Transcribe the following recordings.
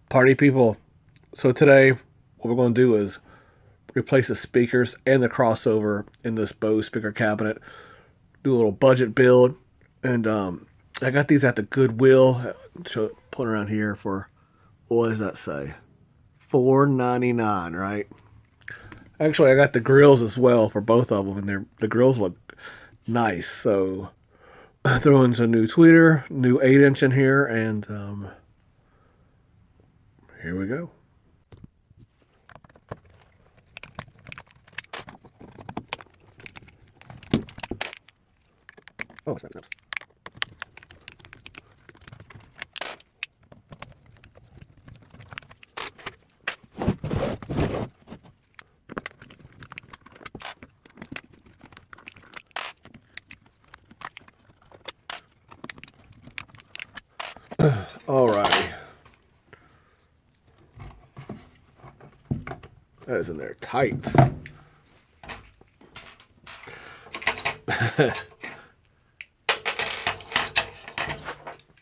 Party people, so today what we're going to do is replace the speakers and the crossover in this Bose speaker cabinet. Do a little budget build, and I got these at the Goodwill. Put around here for, what does that say? $4.99, right? Actually, I got the grills as well for both of them, and the grills look nice. So throw in some new tweeter, new 8-inch in here, and here we go. Oh, snap, snap. Alrighty. That is in there tight.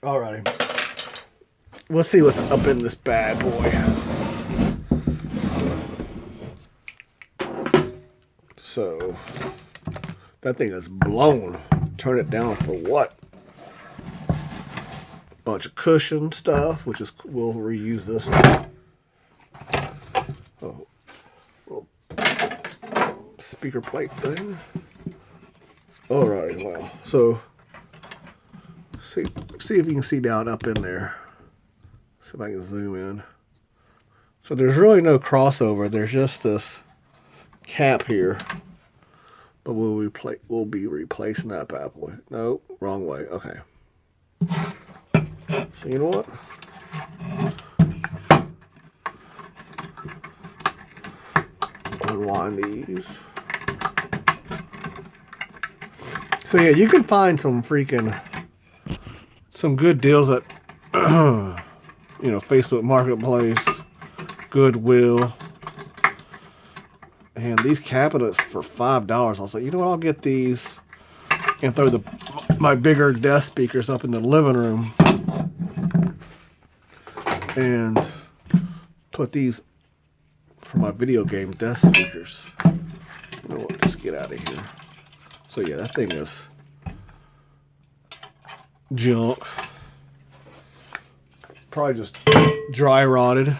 Alrighty. Let's see what's up in this bad boy. So, that thing is blown. Turn it down for what? Bunch of cushion stuff, which is, we'll reuse this. Oh, little speaker plate thing. Alright, well, so see if you can see down up in there. See if I can zoom in. So there's really no crossover. There's just this cap here, but we'll be replacing that bad boy. No, wrong way. Okay. So you know what? Unwind these. So yeah, you can find some good deals at Facebook Marketplace, Goodwill, and these cabinets for $5. I was like, you know what? I'll get these and throw my bigger desk speakers up in the living room and put these for my video game desk speakers. You know what? Just get out of here. So yeah, that thing is junk. Probably just dry rotted.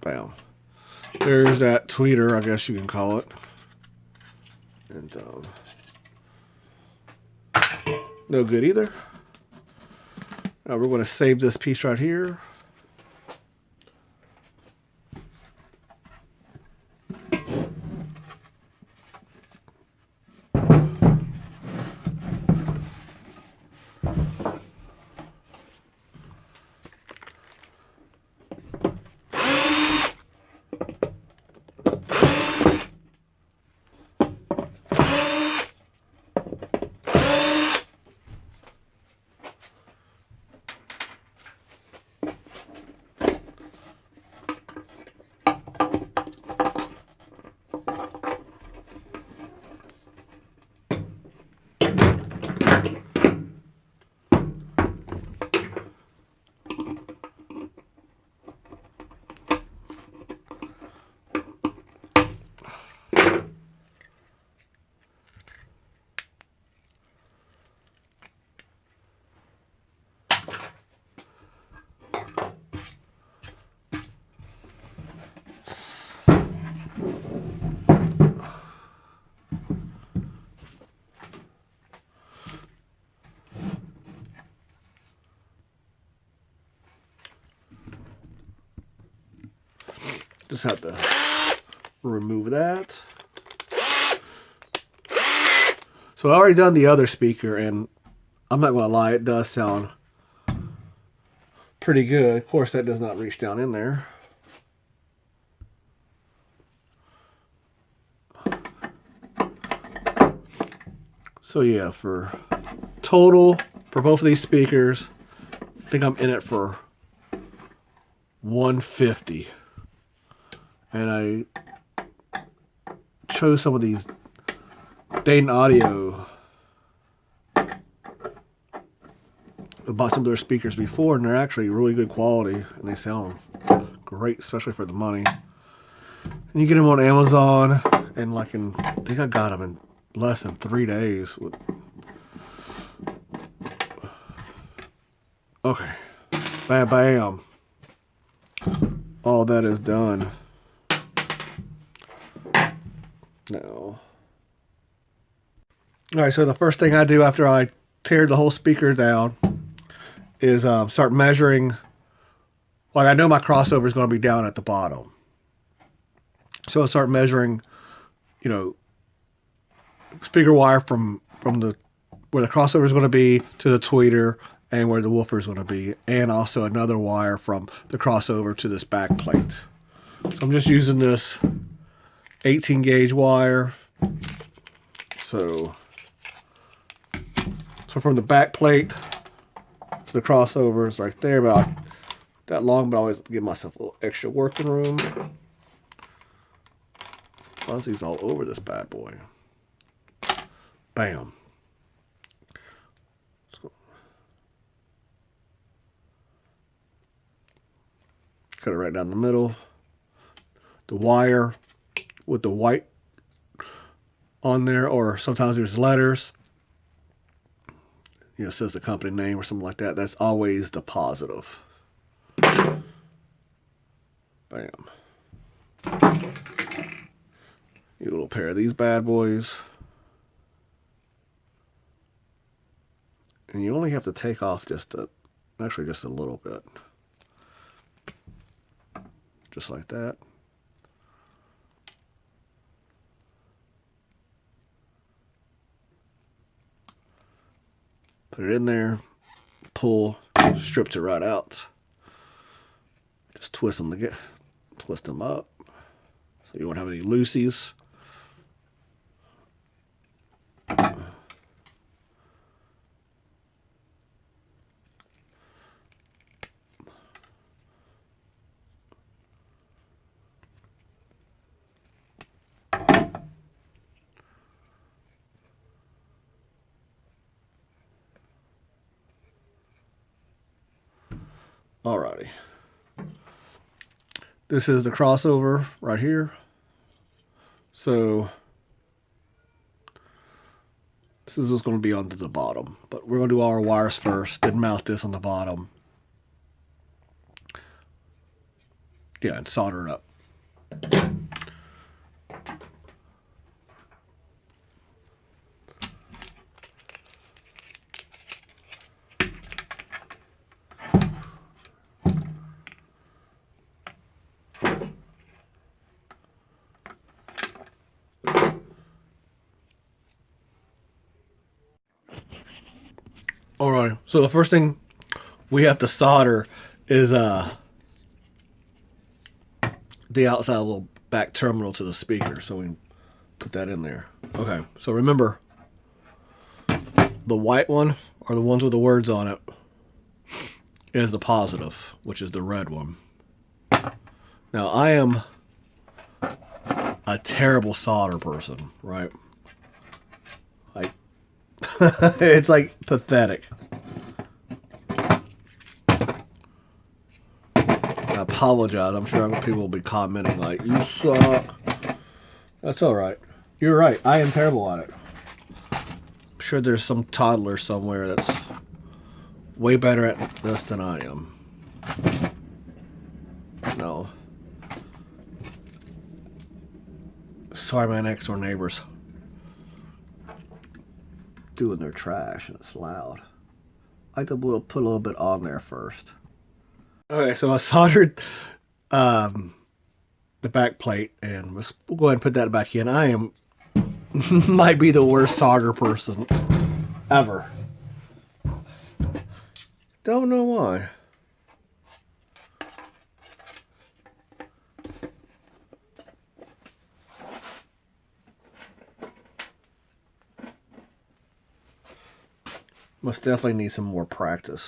Bam. There's that tweeter, I guess you can call it. And no good either. Now we're going to save this piece right here. Just have to remove that. So I already done the other speaker, and I'm not going to lie, it does sound pretty good. Of course, that does not reach down in there. So yeah, for total, for both of these speakers, I think I'm in it for $150. And I chose some of these Dayton Audio. I bought some of their speakers before, and they're actually really good quality, and they sound great, especially for the money. And you get them on Amazon, and I think I got them in less than 3 days. Okay, bam, bam. All that is done. Now, all right. So the first thing I do after I tear the whole speaker down is start measuring. Like, I know my crossover is going to be down at the bottom, so I start measuring, speaker wire from the where the crossover is going to be to the tweeter and where the woofer is going to be, and also another wire from the crossover to this back plate. So I'm just using this 18 gauge wire. So from the back plate to the crossover is right there, about that long, but I always give myself a little extra working room. Fuzzies all over this bad boy. Bam. So, cut it right down the middle. The wire with the white on there, or sometimes there's letters. It says the company name or something like that. That's always the positive. Bam. A little pair of these bad boys. And you only have to take off just a little bit. Just like that. Put it in there, pull, strips it right out. Just twist them up. So you won't have any loosies. Alrighty. This is the crossover right here. So this is what's going to be onto the bottom. But we're going to do all our wires first, then mount this on the bottom. Yeah, and solder it up. Alright, so the first thing we have to solder is the outside little back terminal to the speaker. So we put that in there. Okay, so remember, the white one, or the ones with the words on it, is the positive, which is the red one. Now, I am a terrible solder person, right? It's like pathetic. I apologize. I'm sure people will be commenting like, you suck. That's alright. You're right. I am terrible at it. I'm sure there's some toddler somewhere that's way better at this than I am. No. Sorry, my next door neighbors doing their trash and it's loud. I like to put a little bit on there first. Okay, so I soldered the back plate, and we'll go ahead and put that back in. I am might be the worst solder person ever. Don't know why. Must definitely need some more practice.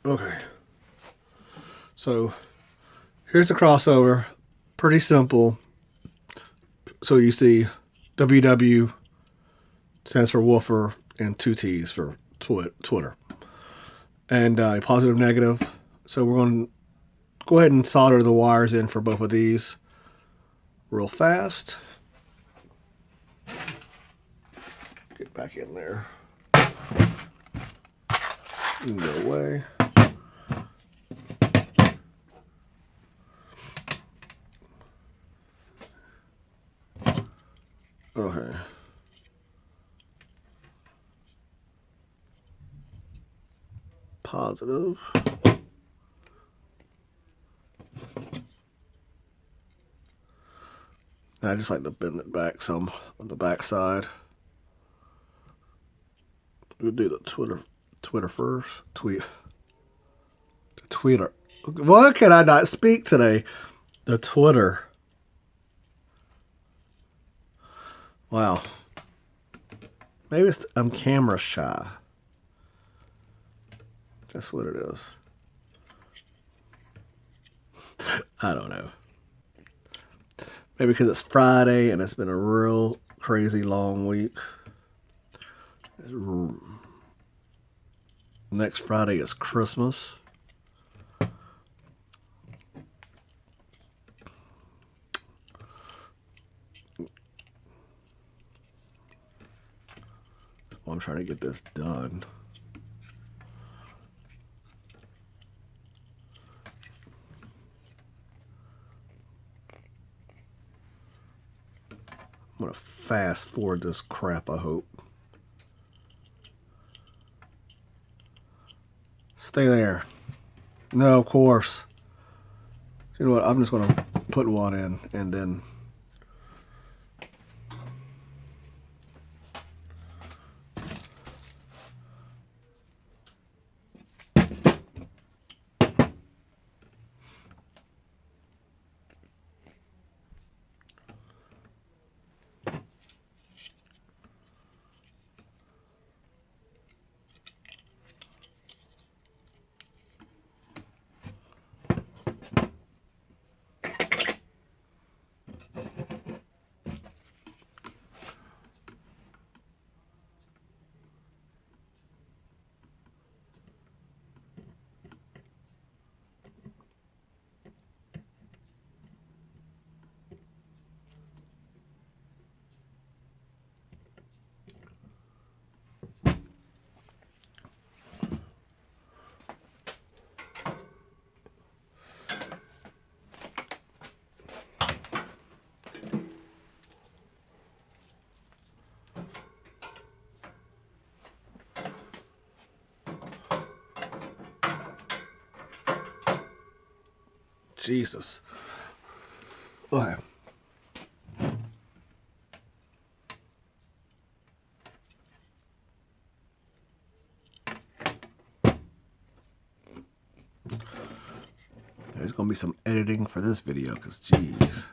Okay. So here's the crossover. Pretty simple. So you see WW stands for woofer and 2 T's for Twitter. And positive, negative. So we're going to go ahead and solder the wires in for both of these real fast. Get back in there. You can go away. Okay. Positive. I just like to bend it back some on the back side. We'll do the Twitter first. Twitter. Why can I not speak today? The Twitter. Wow. Maybe I'm camera shy. That's what it is. I don't know. Maybe because it's Friday and it's been a real crazy long week. Next Friday is Christmas. I'm trying to get this done. I'm going to fast forward this crap, I hope. Stay there. No, of course. You know what? I'm just going to put one in and then... Jesus. Okay. There's going to be some editing for this video because, geez.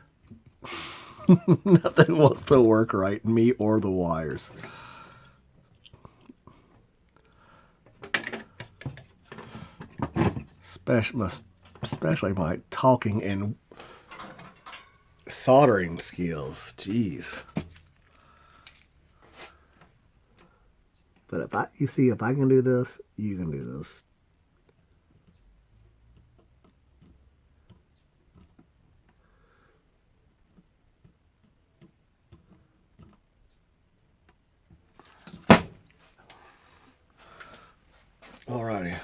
Nothing wants to work right, me or the wires. Especially my talking and soldering skills. Jeez. But if I can do this, you can do this. Alrighty.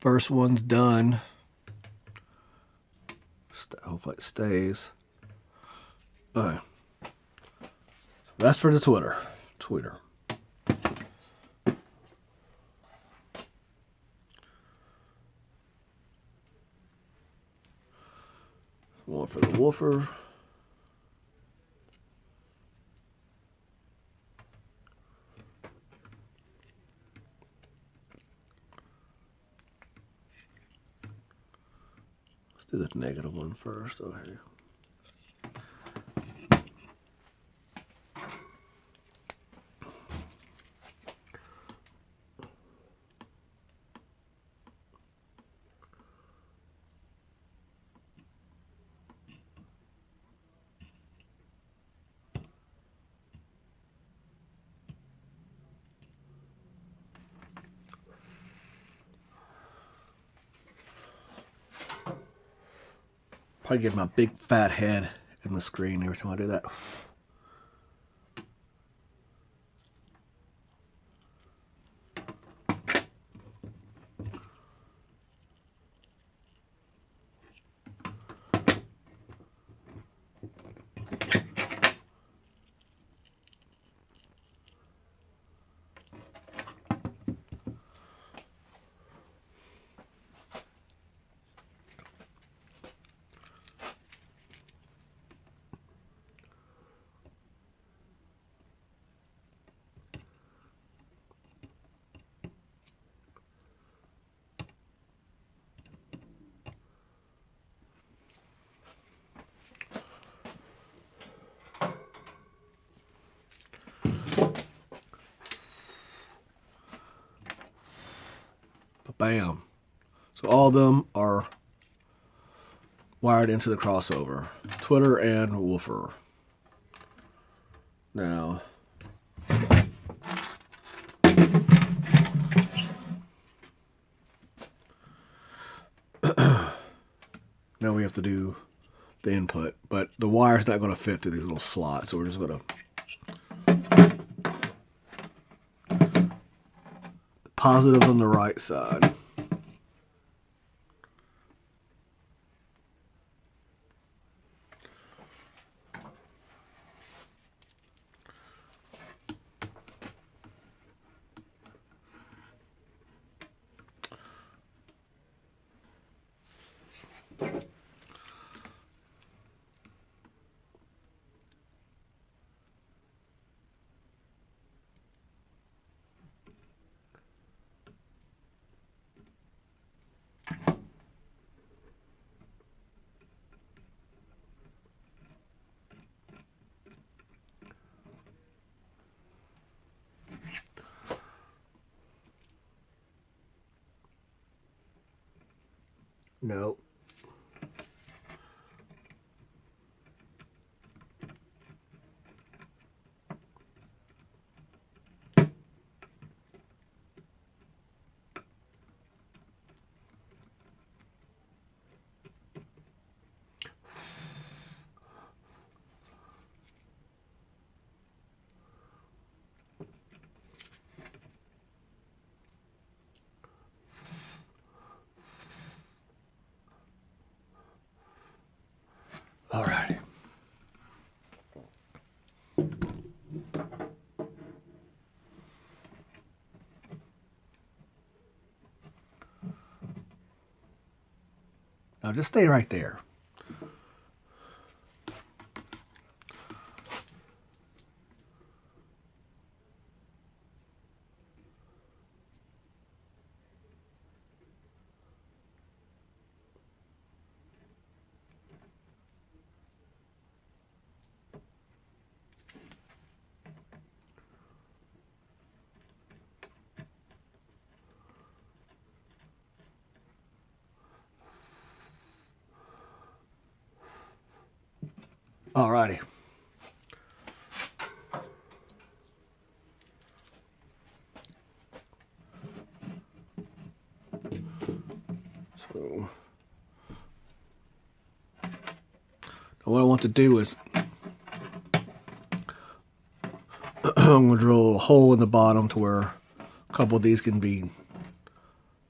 First one's done. Hopefully it stays. Okay. That's for the Twitter. One for the woofer. Let's do the negative one first. Okay. Probably get my big fat head in the screen every time I do that. Bam. So all of them are wired into the crossover. Twitter and woofer. Now, now we have to do the input, but the wire's not going to fit through these little slots, so we're just going to positive on the right side. No. All right. Now just stay right there. Alrighty. So what I want to do is I'm going to drill a hole in the bottom to where a couple of these can be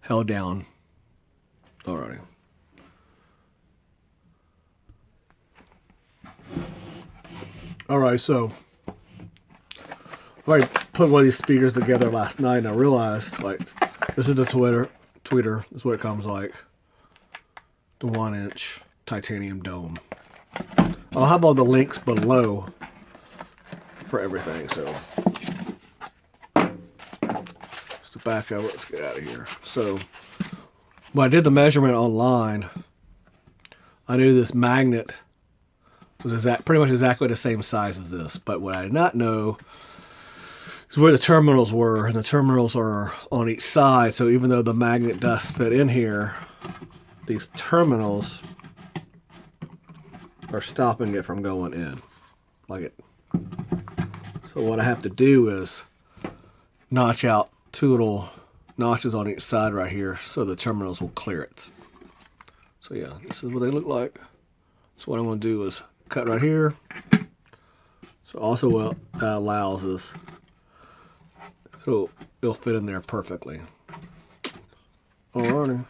held down. Alrighty. Alright, so I already put one of these speakers together last night and I realized, like, this is the tweeter. This is what it comes like. The 1-inch titanium dome. I'll have all the links below for everything, so just to back up, let's get out of here. So when I did the measurement online, I knew this magnet was pretty much exactly the same size as this, but what I did not know is where the terminals were, and the terminals are on each side, so even though the magnet does fit in here, these terminals are stopping it from going in, like it. So what I have to do is notch out 2 little notches on each side right here so the terminals will clear it. So yeah, this is what they look like. So what I'm going to do is cut right here. So also what that allows is, so it'll fit in there perfectly. Alrighty.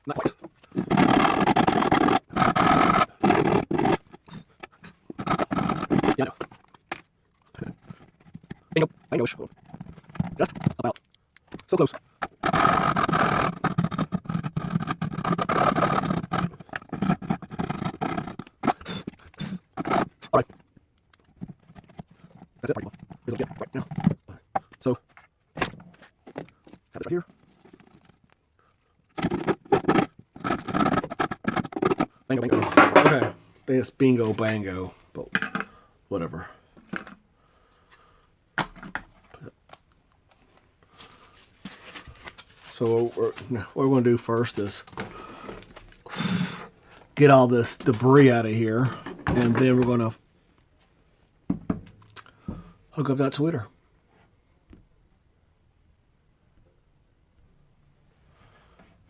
Not quite. Yeah, I know. I know. Just about. So close. All right. That's it. Pretty well. Here's what we get right now. So, have it right here. Bango, bango. Okay. It's bingo, bango, but whatever. So what we're going to do first is get all this debris out of here, and then we're going to hook up that tweeter.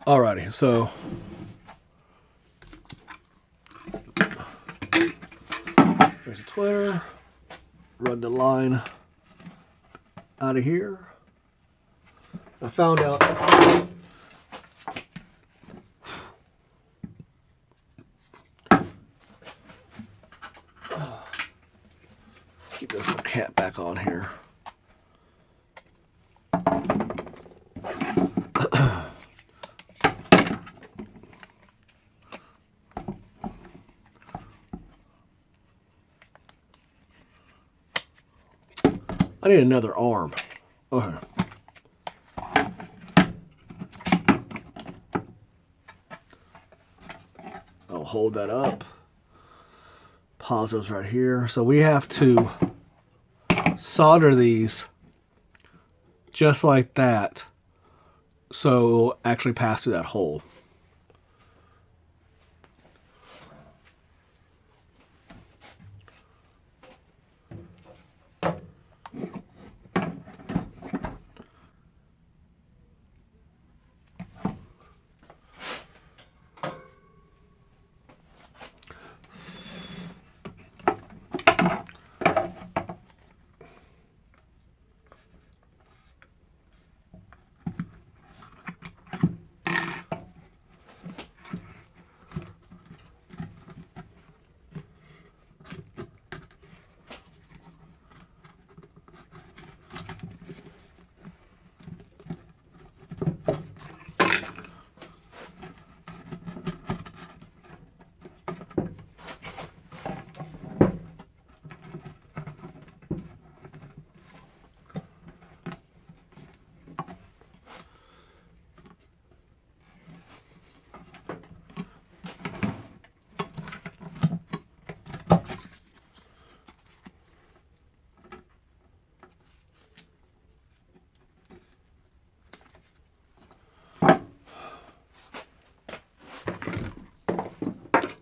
Alrighty, so there's a tweeter. Run the line out of here. I found out keep this little cap back on here. I need another arm. Okay. I'll hold that up. Positives right here. So we have to solder these just like that, so it will actually pass through that hole.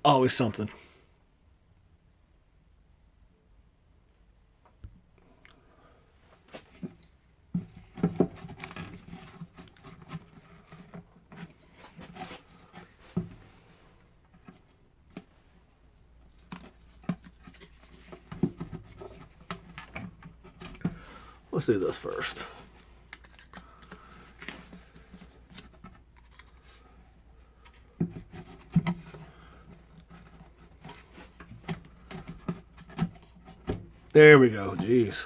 Always something. Let's do this first. There we go. Jeez.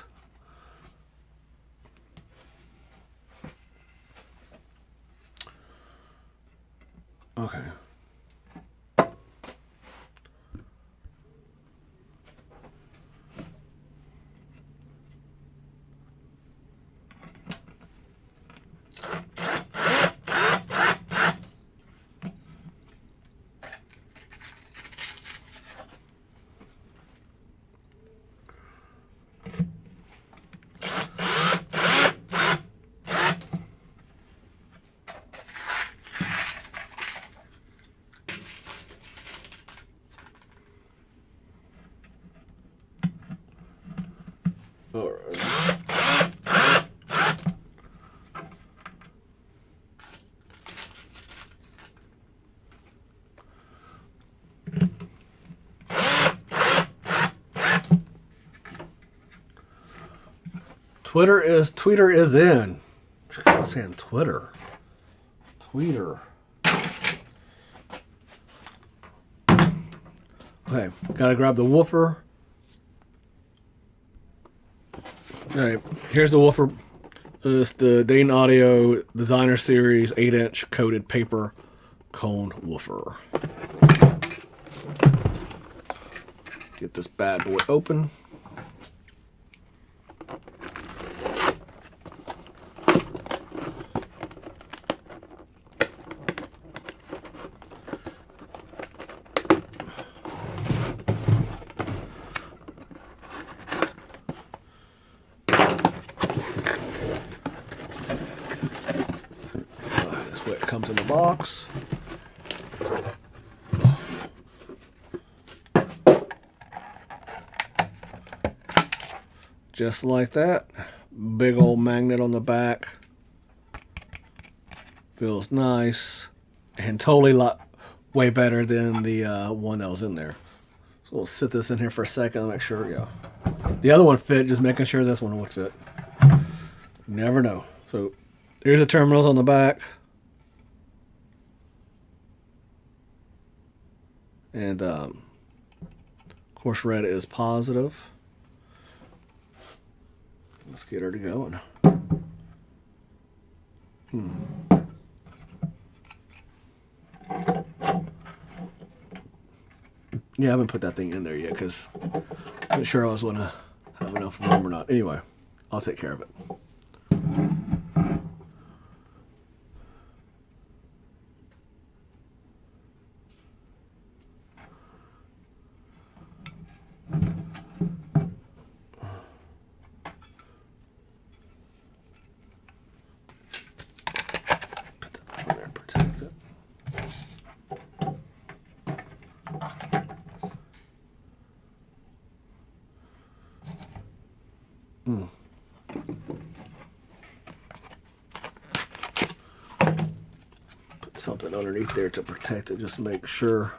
Okay. All right. Tweeter is in. I'm saying Twitter. Tweeter. Okay, gotta grab the woofer. Alright, here's the woofer. It's the Dayton Audio Designer Series 8-inch coated paper cone woofer. Get this bad boy open. This way it comes in the box. Just like that. Big old magnet on the back. Feels nice. And totally way better than the one that was in there. So we'll sit this in here for a second and make sure, yeah. The other one fit, just making sure this one would fit. Never know. So here's the terminals on the back. And of course red is positive. Let's get her to going. Yeah, I haven't put that thing in there yet because I wasn't sure I was going to have enough room or not. Anyway, I'll take care of it. Put that back on there and protect it. Put something underneath there to protect it, just to make sure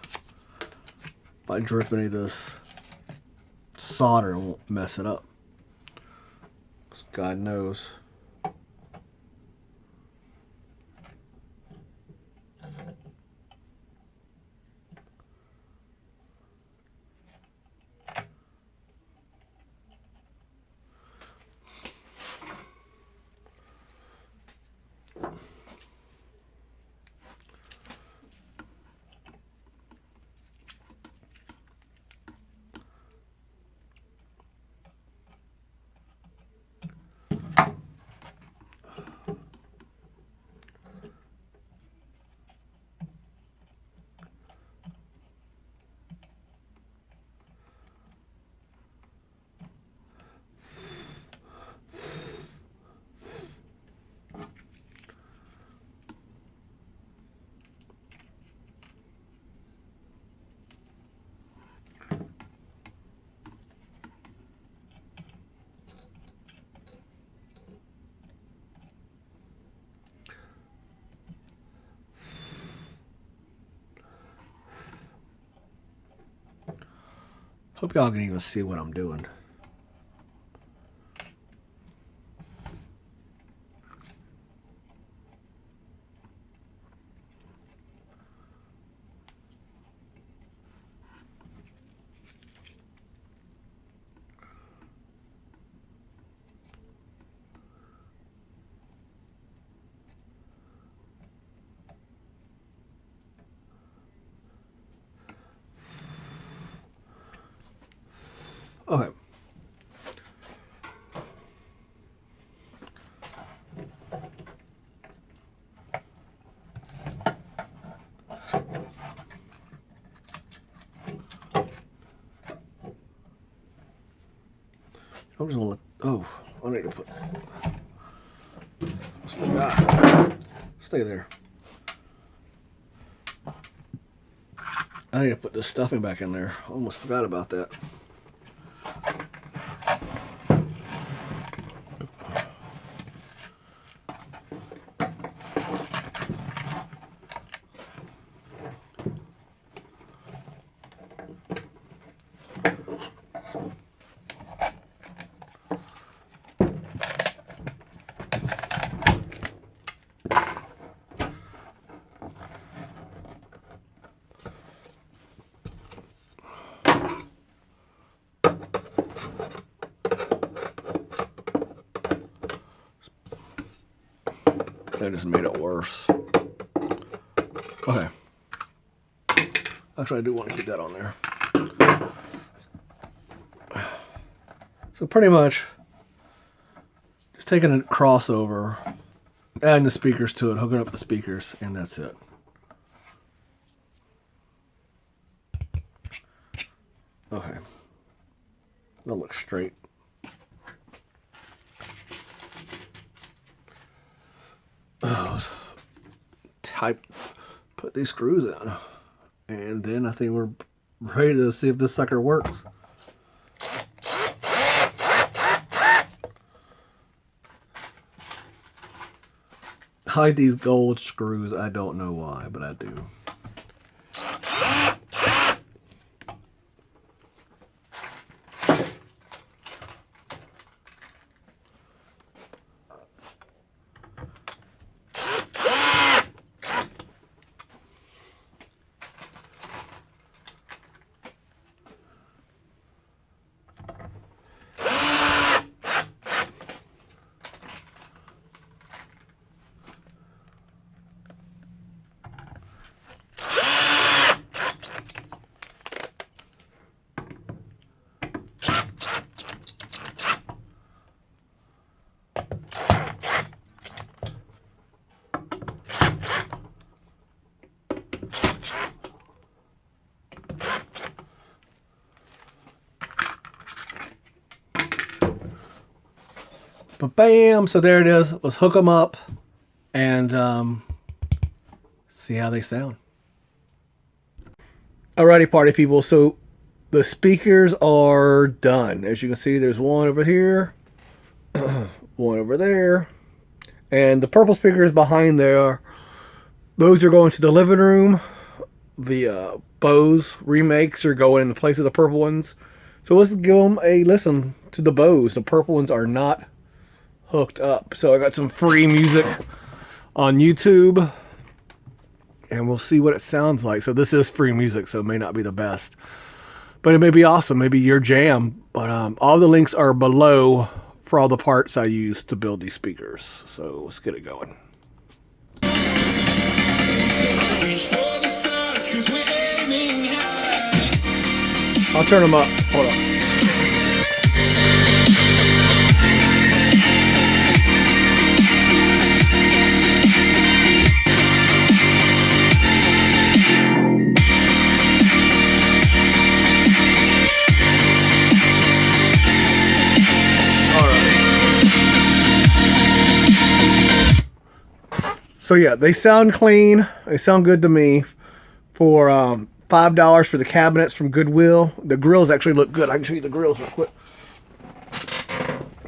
if I drip any of this solder, it won't mess it up. God knows. Hope y'all can even see what I'm doing. Okay. I'm just gonna let, oh, I need to put, forgot. Stay there. I need to put this stuffing back in there. Almost forgot about that. That just made it worse. Okay. Actually, I do want to keep that on there. So pretty much, just taking a crossover, adding the speakers to it, hooking up the speakers, and that's it. Okay. That looks straight. Put these screws in, and then I think we're ready to see if this sucker works. I like these gold screws. I don't know why, but I do. But bam, so there it is. Let's hook them up and see how they sound. Alrighty, party people. So the speakers are done. As you can see, there's one over here, one over there, and the purple speakers behind there, those are going to the living room. The Bose remakes are going in the place of the purple ones. So let's give them a listen to the Bose. The purple ones are not hooked up. So I got some free music on YouTube, and we'll see what it sounds like. So this is free music, so it may not be the best, but it may be awesome, maybe your jam. But all the links are below for all the parts I used to build these speakers. So let's get it going. I'll turn them up. Hold on. So yeah, they sound clean. They sound good to me. For $5 for the cabinets from Goodwill. The grills actually look good. I can show you the grills real quick.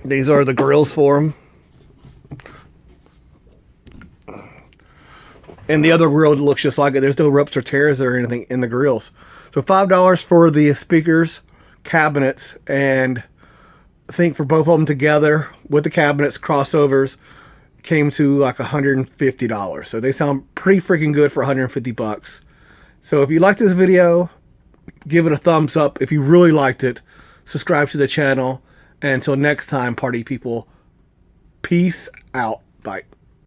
These are the grills for them. And the other grill looks just like it. There's no rips or tears or anything in the grills. So $5 for the speakers, cabinets, and I think for both of them together with the cabinets, crossovers, came to like $150. So they sound pretty freaking good for 150 bucks. So if you liked this video, give it a thumbs up. If you really liked it, subscribe to the channel. And until next time, party people, peace out. Bye.